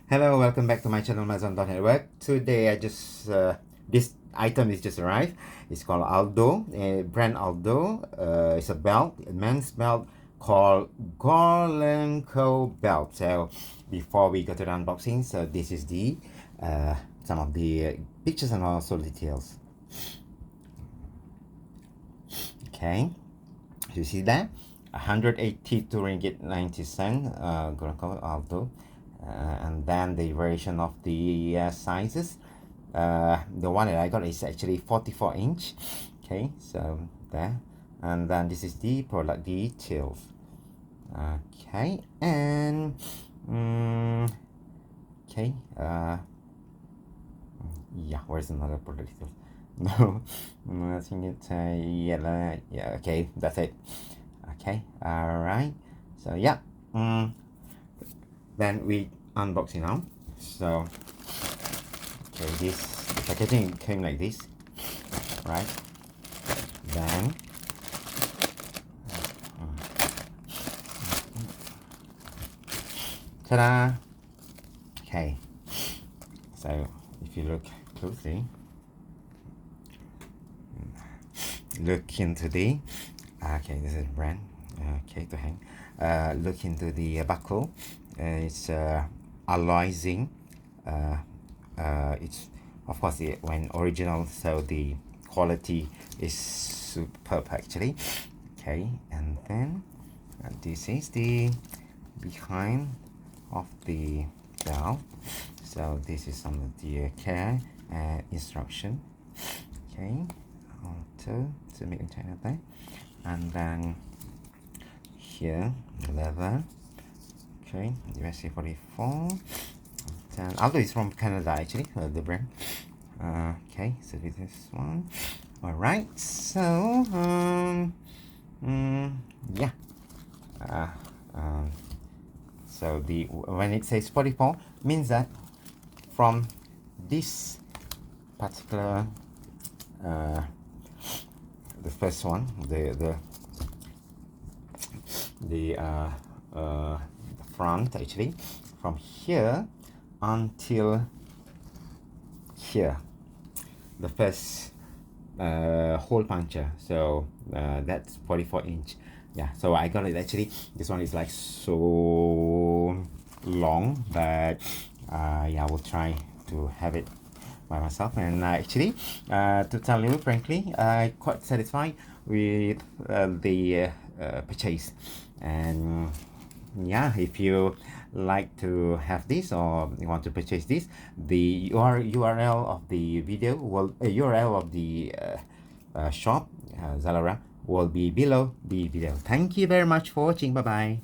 Hello, welcome back to my channel Maison.network. Today this item is just arrived. It's called Aldo, brand Aldo. It's a belt, a men's belt called Gorrienko belt. So before we go to the unboxing, so this is the some of the pictures and also details. Okay, you see that? 182 ringgit 90 cent, Gorrienko Aldo. And then the variation of the sizes. The one that I got is actually 44 inch. Okay, so there. And then this is the product details. Okay, and okay, yeah, where's another product details? No, I think it's yeah, okay, that's it. Okay, all right. So yeah, then we unboxing now. So okay, the packaging came like this, right? Then ta-da! Okay, so if you look closely, look into the okay, this is brand okay to hang. Look into the buckle. It's alloy zinc. It's of course when original, so the quality is superb actually. Okay, and then this is the behind of the belt. So this is some of the care instruction. Okay, to make in China there, and then here leather. Okay, USA 44. And Aldo is from Canada actually, the brand. Okay, so this is one. All right, so yeah. So the when it says 44 means that from this particular the first one, the front actually, from here until here, the first hole puncture. So that's 44 inch. Yeah, so I got it actually. This one is like so long, but yeah, I will try to have it by myself. And actually, to tell you frankly, I quite satisfied with the purchase. And yeah, if you like to have this or you want to purchase this, the URL of the video will URL of the shop Zalora will be below the video. Thank you very much for watching. Bye bye.